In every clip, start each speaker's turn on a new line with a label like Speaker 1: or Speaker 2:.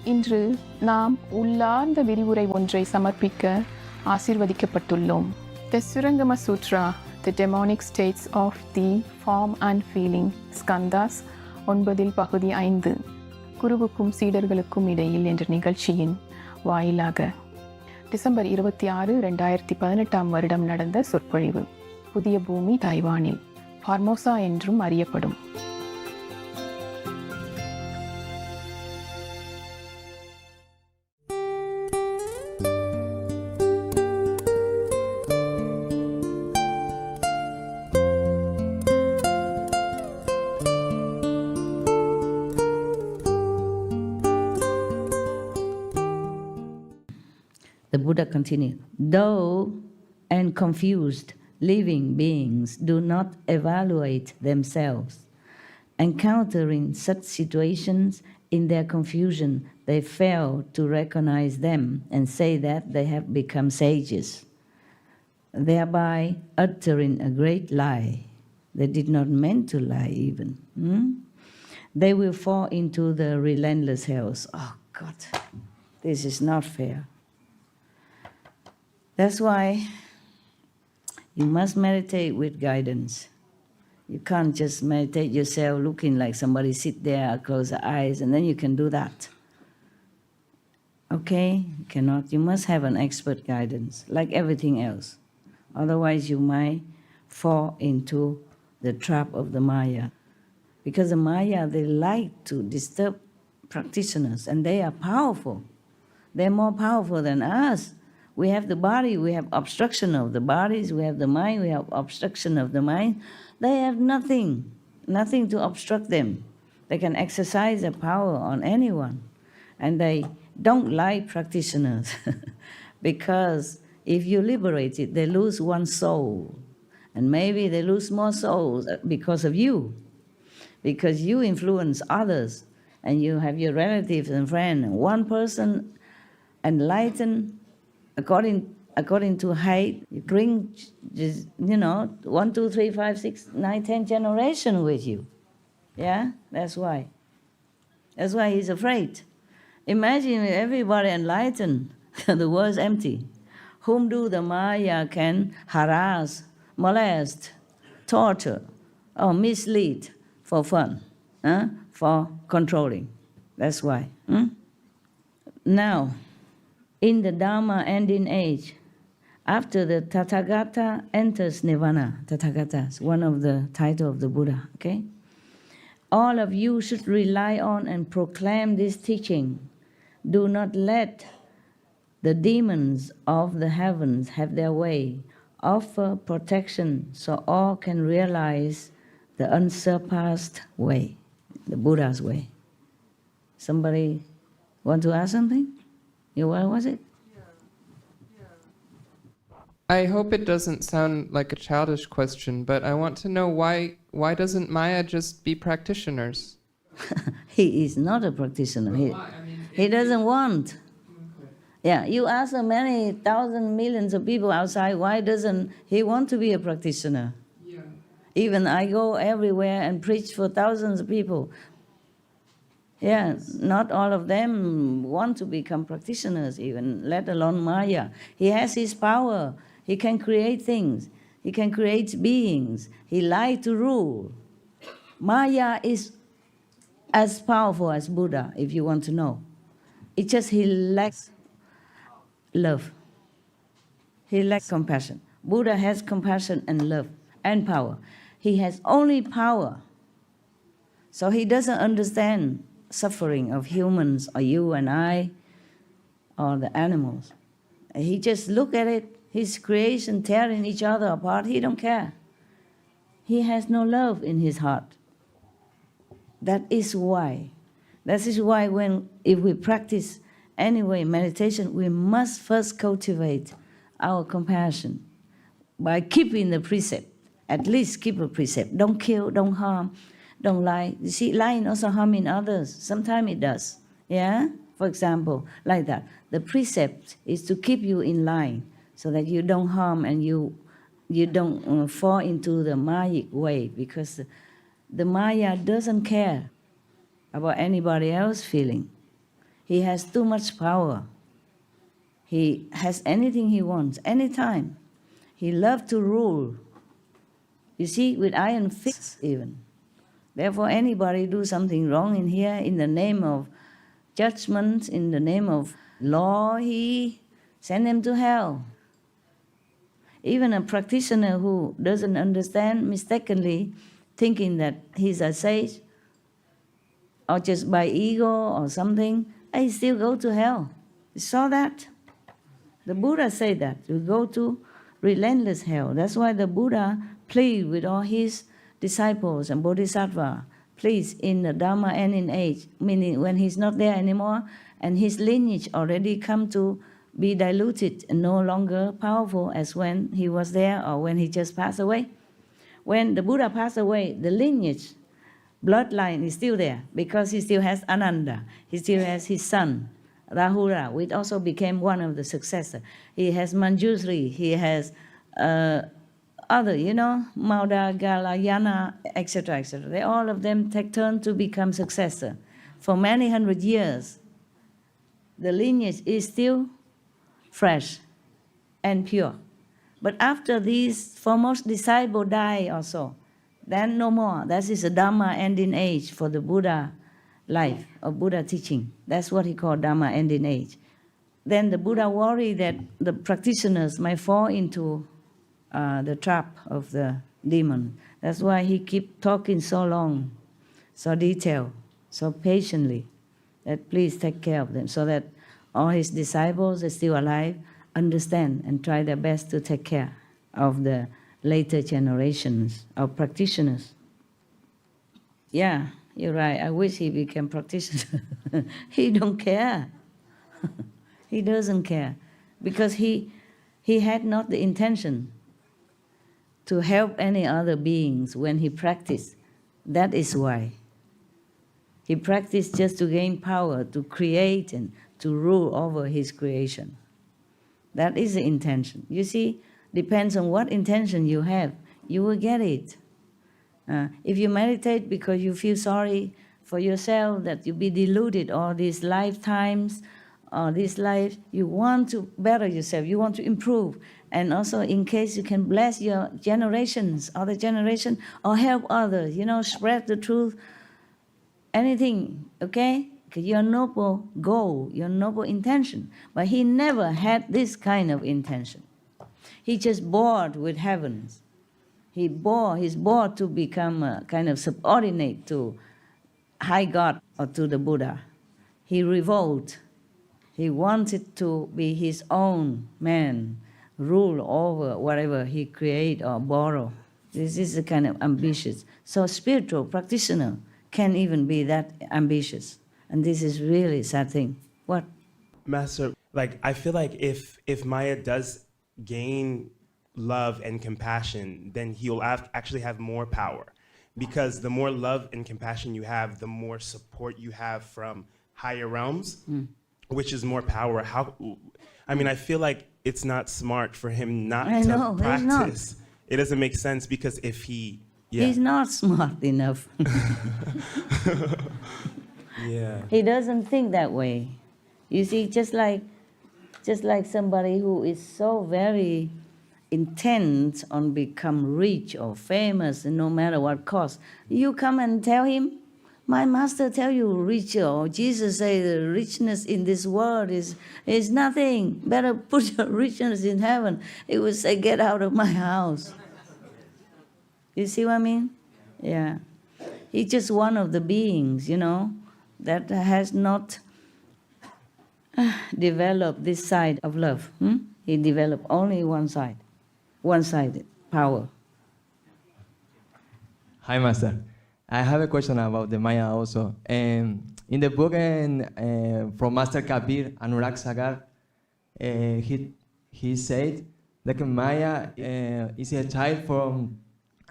Speaker 1: இன்று நாம் உள்ளார்ந்த விரிவுரை ஒன்றை சமர்ப்பிக்க ஆசீர்வதிக்கப்பட்டுள்ளோம். The Surangama Sutra, The Demonic States of the Form and Feeling Skandhas 9 பகுதி 5 குருவுக்கும் சீடர்களுக்கும் இடையில் என்ற நிகழ்ச்சியின் வாயிலாக டிசம்பர் 26, 2018 வருடம் நடந்த சொற்பொழிவு. புதிய பூமி தைவானில் ஃபார்மோசா என்றும் அறியப்படும்.
Speaker 2: The Buddha continued, though and confused living beings do not evaluate themselves, encountering such situations in their confusion, they fail to recognize them and say that they have become sages, thereby uttering a great lie. They did not mean to lie even. They will fall into the relentless hells. Oh God, this is not fair. That's why you must meditate with guidance. You can't just meditate yourself looking like somebody sit there, close the eyes, and then you can do that. Okay? You cannot. You must have an expert guidance, like everything else. Otherwise you might fall into the trap of the Maya. Because the Maya, they like to disturb practitioners, and they are powerful. They're more powerful than us. We have the body, we have obstruction of the bodies, we have the mind, we have obstruction of the mind. They have nothing to obstruct them. They can exercise their power on anyone. And they don't like practitioners because if you liberate it, they lose one soul. And maybe they lose more souls because of you. Because you influence others and you have your relatives and friends. One person enlightened according to height, you bring, 1, 2, 3, 5, 6, 9, 10 generations with you. Yeah, that's why. That's why he's afraid. Imagine everybody enlightened, the world's empty. Whom do the Maya can harass, molest, torture, or mislead for fun, for controlling. That's why. Now, in the Dharma ending age, after the Tathagata enters Nirvana, Tathagata is one of the titles of the Buddha, okay? All of you should rely on and proclaim this teaching. Do not let the demons of the heavens have their way. Offer protection so all can realize the unsurpassed way, the Buddha's way. Somebody want to ask something? What was it?
Speaker 3: I hope it doesn't sound like a childish question, but I want to know why doesn't Maya just be practitioners?
Speaker 2: He is not a practitioner. He doesn't want. Okay. Yeah, you ask many thousands, millions of people outside, why doesn't he want to be a practitioner? Yeah. Even I go everywhere and preach for thousands of people. Yeah, not all of them want to become practitioners even, let alone Maya. He has his power. He can create things. He can create beings. He likes to rule. Maya is as powerful as Buddha, if you want to know. It's just he lacks love. He lacks compassion. Buddha has compassion and love and power. He has only power. So he doesn't understand suffering of humans or you and I or the animals. He just look at it, his creation tearing each other apart, he don't care. He has no love in his heart. That is why if we practice anyway meditation, we must first cultivate our compassion by keeping the precept. At least keep a precept. Don't kill, don't harm, don't lie. You see, lying also harming others. Sometimes it does. Yeah? For example, like that. The precept is to keep you in line so that you don't harm and you don't fall into the Mayic way, because the Maya doesn't care about anybody else's feeling. He has too much power. He has anything he wants, anytime. He loves to rule. You see, with iron fists even. Therefore, anybody do something wrong in here, in the name of judgment, in the name of law, he send them to hell. Even a practitioner who doesn't understand, mistakenly thinking that he's a sage, or just by ego or something, I still go to hell. You saw that? The Buddha said that. You go to relentless hell. That's why the Buddha plead with all his disciples and bodhisattva, please, in the Dharma and in age, meaning when he's not there anymore and his lineage already come to be diluted and no longer powerful as when he was there or when he just passed away. When the Buddha passed away, the lineage, bloodline is still there because he still has Ananda. He still has his son, Rahula, which also became one of the successors. He has Manjusri, he has other, Mauda, Galayana, etc., etc. They all of them take turn to become successor. For many hundred years, the lineage is still fresh and pure. But after these foremost disciples die also, then no more. That is a Dhamma ending age for the Buddha life, or Buddha teaching. That's what he called Dhamma ending age. Then the Buddha worried that the practitioners might fall into the trap of the demon. That's why he keep talking so long, so detailed, so patiently, that please take care of them, so that all his disciples are still alive, understand and try their best to take care of the later generations of practitioners. Yeah, you're right. I wish he became practitioner. He don't care. He doesn't care because he had not the intention to help any other beings when he practiced. That is why. He practiced just to gain power, to create and to rule over his creation. That is the intention. You see, depends on what intention you have, you will get it. If you meditate because you feel sorry for yourself, that you be deluded all these lifetimes, or this life, you want to better yourself, you want to improve, and also in case you can bless your generations, other generation, or help others, spread the truth, anything, okay? Your noble goal, your noble intention. But he never had this kind of intention. He just bored with heavens. He's bored to become a kind of subordinate to high God or to the Buddha. He revolted. He wanted to be his own man, rule over whatever he create or borrow. This is the kind of ambitious. So spiritual practitioner can't even be that ambitious. And this is really sad thing. What?
Speaker 4: Master, I feel like if Maya does gain love and compassion, then he'll actually have more power. Because the more love and compassion you have, the more support you have from higher realms, which is more power. I feel like it's not smart for him not to practice. It doesn't make sense because if he... Yeah.
Speaker 2: He's not smart enough.
Speaker 4: Yeah.
Speaker 2: He doesn't think that way. You see, just like somebody who is so very intent on become rich or famous, and no matter what cost, you come and tell him, my master tell you rich, or Jesus say the richness in this world is nothing. Better put your richness in heaven. He would say, get out of my house. You see what I mean? Yeah. He's just one of the beings, that has not developed this side of love. He developed only one-sided power.
Speaker 5: Hi, Master. I have a question about the Maya also. In the book from Master Kabir, Anurag Sagar, he said that Maya is a child from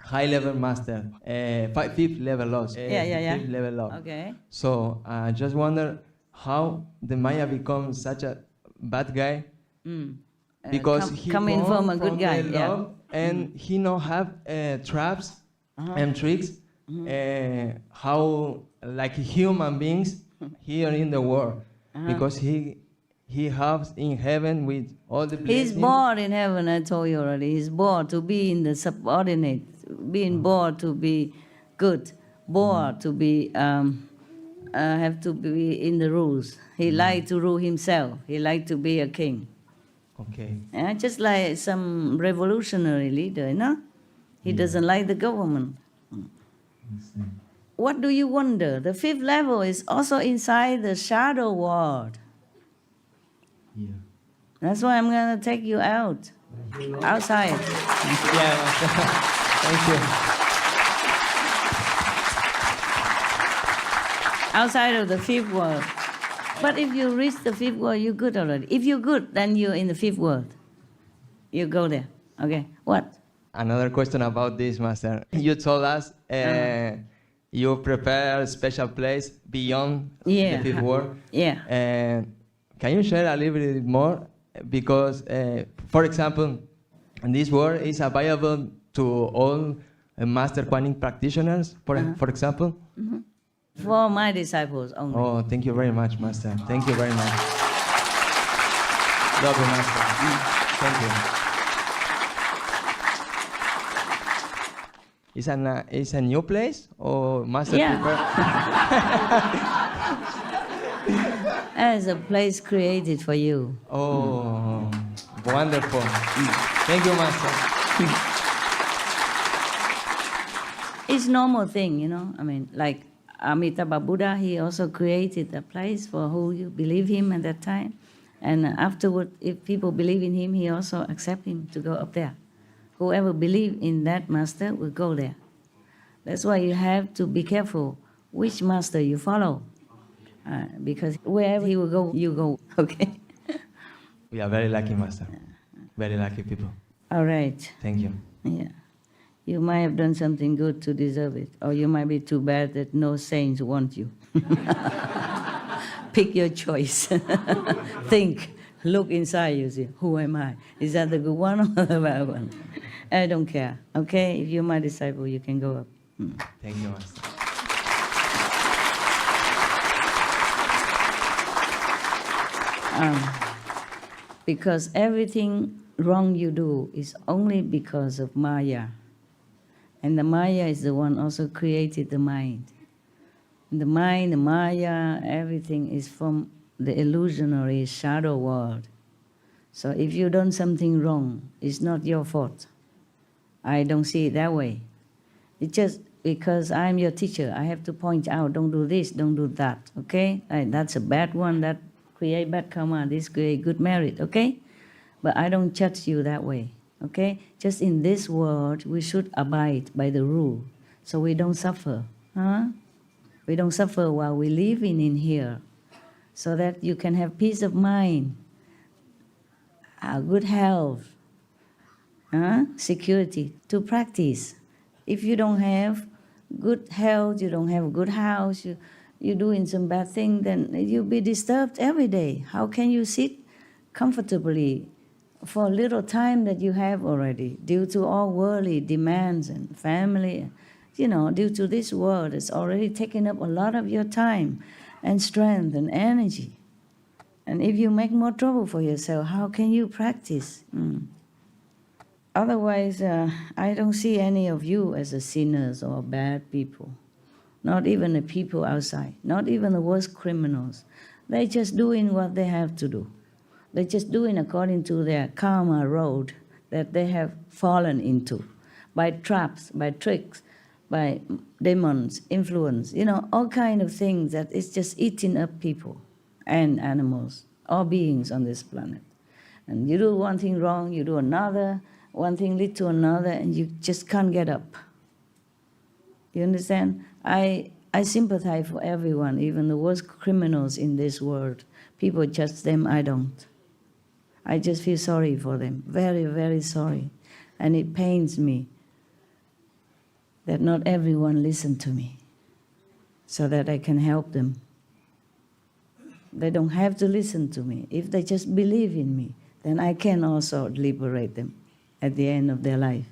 Speaker 5: high-level master, fifth level laws. Fifth level law.
Speaker 2: Okay.
Speaker 5: So I just wonder how the Maya becomes such a bad guy because he
Speaker 2: coming
Speaker 5: born
Speaker 2: from a good guy,
Speaker 5: the love, and he no have traps and tricks. How like human beings here in the world. because he has in heaven with all the blessings.
Speaker 2: He's born in heaven, I told you already. He's born to be in the subordinate, being born to be good, born to be, have to be in the rules. He liked to rule himself. He liked to be a king.
Speaker 5: Okay.
Speaker 2: Just like some revolutionary leader, you know? He doesn't like the government. What do you wonder? The fifth level is also inside the shadow world.
Speaker 5: Yeah.
Speaker 2: That's why I'm going to take you out, outside.
Speaker 5: Yeah, Master. Thank you.
Speaker 2: Outside of the fifth world. But if you reach the fifth world, you're good already. If you're good, then you're in the fifth world. You go there. Okay, what?
Speaker 5: Another question about this, Master. You told us you prepare a special place beyond the fifth world.
Speaker 2: Yeah.
Speaker 5: Can you share a little bit more? Because, for example, this world is available to all Master Kuan Yin practitioners, for example?
Speaker 2: Mm-hmm. For my disciples only.
Speaker 5: Oh, thank you very much, Master. Thank you very much. Love you, Master. Thank you. It's a new place or Master prepare?
Speaker 2: As a place created for you.
Speaker 5: Oh, wonderful. Thank you, Master.
Speaker 2: It's normal thing, you know. I mean, like Amitabha Buddha, he also created a place for who you believe him at that time. And afterward, if people believe in him, he also accept him to go up there. Whoever believes in that master will go there. That's why you have to be careful which master you follow. Because wherever he will go, you go, okay?
Speaker 5: We are very lucky, Master. Very lucky people.
Speaker 2: All right.
Speaker 5: Thank you.
Speaker 2: Yeah. You might have done something good to deserve it, or you might be too bad that no saints want you. Pick your choice. Think, look inside you, see, who am I? Is that the good one or the bad one? I don't care, okay? If you're my disciple, you can go up.
Speaker 5: Thank you, Master.
Speaker 2: Because everything wrong you do is only because of Maya. And the Maya is the one also created the mind. And the mind, the Maya, everything is from the illusionary shadow world. So if you done something wrong, it's not your fault. I don't see it that way. It's just because I'm your teacher, I have to point out, don't do this, don't do that, okay? That's a bad one, that create bad karma, this create good merit, okay? But I don't judge you that way, okay? Just in this world, we should abide by the rule, so we don't suffer, huh? We don't suffer while we living in here, so that you can have peace of mind, good health, security to practice. If you don't have good health, you don't have a good house, you're doing some bad thing, then you'll be disturbed every day. How can you sit comfortably for a little time that you have already due to all worldly demands and family? You know, due to this world, it's already taken up a lot of your time and strength and energy. And if you make more trouble for yourself, how can you practice? Otherwise, I don't see any of you as a sinners or bad people. Not even the people outside, not even the worst criminals. They're just doing what they have to do. They're just doing according to their karma road that they have fallen into by traps, by tricks, by demons, influence, you know, all kind of things that is just eating up people and animals, all beings on this planet. And you do one thing wrong, you do another, one thing lead to another, and you just can't get up. You understand? I sympathize for everyone, even the worst criminals in this world. People judge them, I don't. I just feel sorry for them, very, very sorry. And it pains me that not everyone listened to me so that I can help them. They don't have to listen to me. If they just believe in me, then I can also liberate them at the end of their life.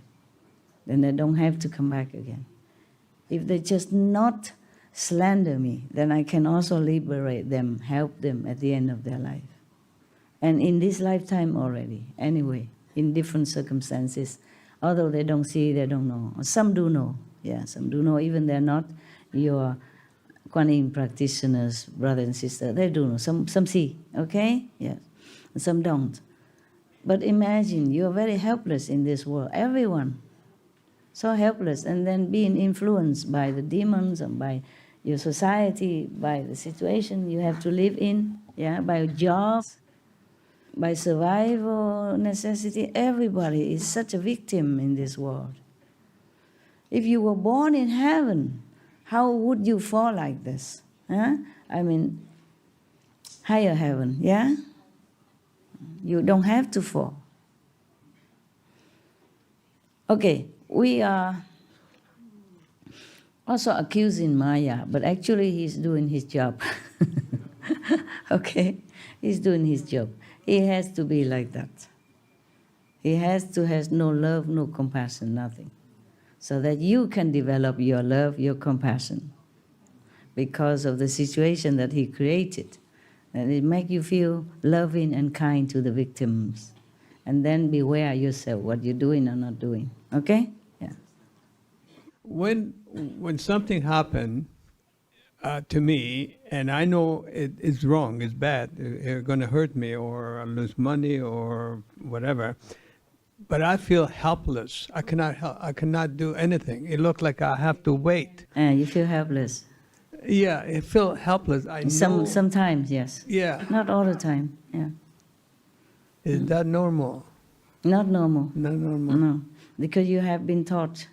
Speaker 2: Then they don't have to come back again. If they just not slander me, then I can also liberate them, help them at the end of their life. And in this lifetime already, anyway, in different circumstances, although they don't see, they don't know. Some do know, yeah, some do know, even they're not your Kuan Yin practitioners, brother and sister, they do know. Some see, okay? Yes. And some don't. But imagine you're very helpless in this world, everyone. So helpless, and then being influenced by the demons and by your society, by the situation you have to live in, yeah, by jobs, by survival necessity. Everybody is such a victim in this world. If you were born in heaven, how would you fall like this? Huh? I mean, higher heaven, yeah? You don't have to fall. Okay, we are also accusing Maya, but actually he's doing his job. Okay? He's doing his job. He has to be like that. He has no love, no compassion, nothing. So that you can develop your love, your compassion, because of the situation that he created. And it makes you feel loving and kind to the victims. And then beware yourself what you're doing or not doing. Okay? Yeah.
Speaker 6: When something happened to me, and I know it's wrong, it's bad, it's going to hurt me, or I lose money, or whatever, but I feel helpless. I cannot do anything. It looks like I have to wait.
Speaker 2: You feel helpless.
Speaker 6: Yeah, I feel helpless. I know.
Speaker 2: Sometimes, yes.
Speaker 6: Yeah.
Speaker 2: Not all the time. Yeah.
Speaker 6: Is that normal?
Speaker 2: Not normal.
Speaker 6: Not normal.
Speaker 2: No, because you have been taught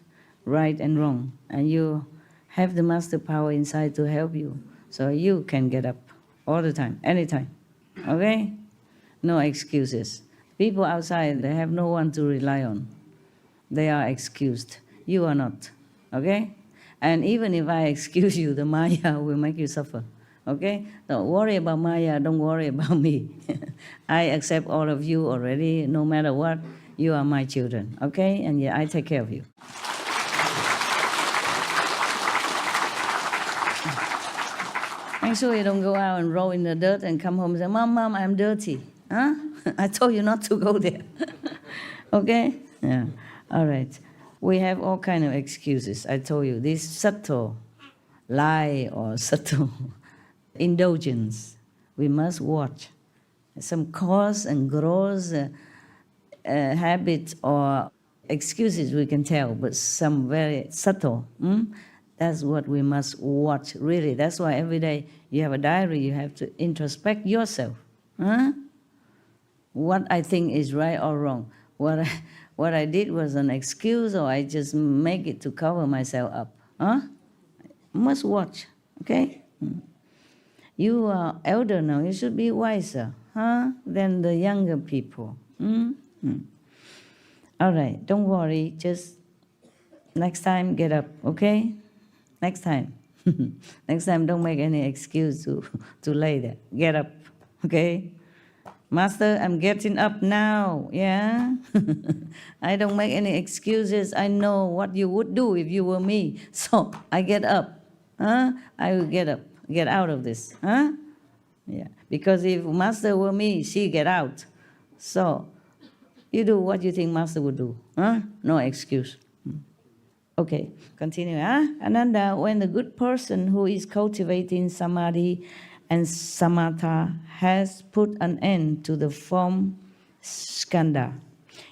Speaker 2: right and wrong, and you have the master power inside to help you, so you can get up all the time, anytime. Okay? No excuses. People outside, they have no one to rely on. They are excused. You are not. Okay? And even if I excuse you, the Maya will make you suffer. Okay? Don't worry about Maya, don't worry about me. I accept all of you already, no matter what. You are my children. Okay? And yeah, I take care of you. Make sure you don't go out and roll in the dirt and come home and say, Mom, I'm dirty. Huh? I told you not to go there. Okay? Yeah. All right. We have all kind of excuses. I told you, this subtle lie or subtle indulgence, we must watch. Some coarse and gross habits or excuses we can tell, but some very subtle. That's what we must watch, really. That's why every day you have a diary, you have to introspect yourself. Huh? What I think is right or wrong. What I did was an excuse, or I just make it to cover myself up. Huh? Must watch, okay? You are elder now, you should be wiser, huh? Than the younger people. All right, don't worry, just next time get up, okay? Next time. Next time, don't make any excuse to lay there. Get up, okay? Master, I'm getting up now, yeah? I don't make any excuses. I know what you would do if you were me. So I get up, huh? I will get up, get out of this, huh? Yeah, because if Master were me, she get out. So you do what you think Master would do, huh? No excuse. Okay, continue, huh? Ananda, when the good person who is cultivating samadhi and samatha has put an end to the form skandha,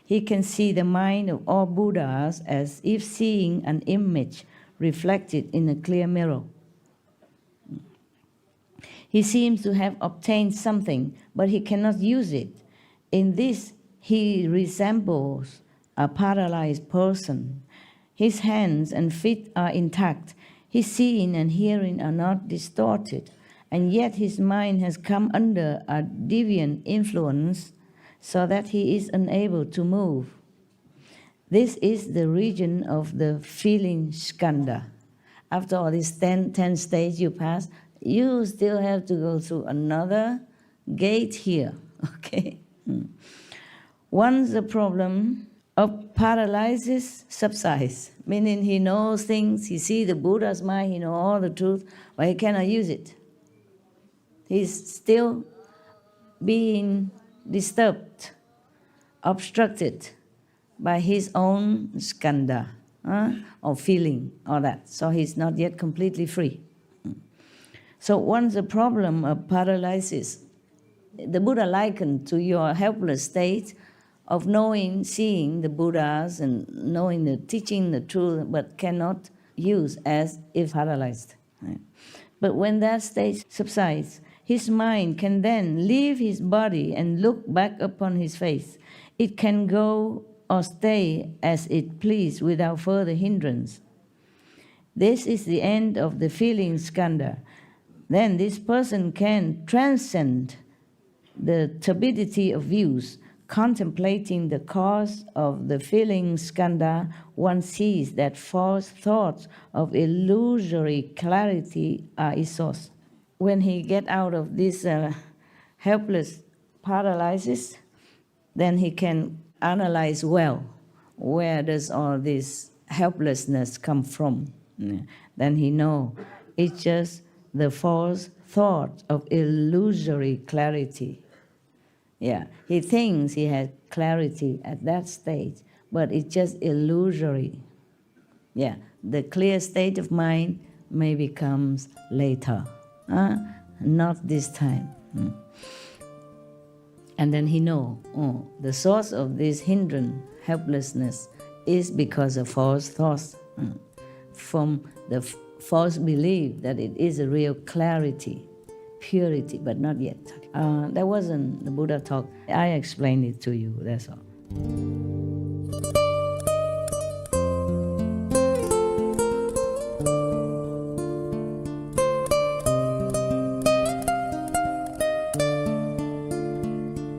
Speaker 2: he can see the mind of all Buddhas as if seeing an image reflected in a clear mirror. He seems to have obtained something, but he cannot use it. In this, he resembles a paralyzed person. His hands and feet are intact. His seeing and hearing are not distorted. And yet his mind has come under a deviant influence so that he is unable to move. This is the region of the feeling skandha. After all these 10 stages you pass, you still have to go through another gate here, okay? Once the problem of paralysis subsides, meaning he knows things, he sees the Buddha's mind, he knows all the truth, but he cannot use it. He's still being disturbed, obstructed by his own skandha, or feeling, all that. So he's not yet completely free. So once the problem of paralysis, the Buddha likened to your helpless state of knowing, seeing the Buddhas and knowing the teaching the truth, but cannot use as if paralyzed. Right? But when that state subsides, his mind can then leave his body and look back upon his face. It can go or stay as it please without further hindrance. This is the end of the feeling skandha. Then this person can transcend the turbidity of views. Contemplating the cause of the feeling skandha, one sees that false thoughts of illusory clarity are its source. When he gets out of this helpless paralysis, then he can analyze well, where does all this helplessness come from? Then he knows it's just the false thought of illusory clarity. Yeah, he thinks he has clarity at that stage, but it's just illusory. Yeah, the clear state of mind maybe comes later, not this time. And then he knows, the source of this hindrance, helplessness, is because of false thoughts, from the false belief that it is a real clarity, purity, but not yet. That wasn't the Buddha talk. I explained it to you, that's all.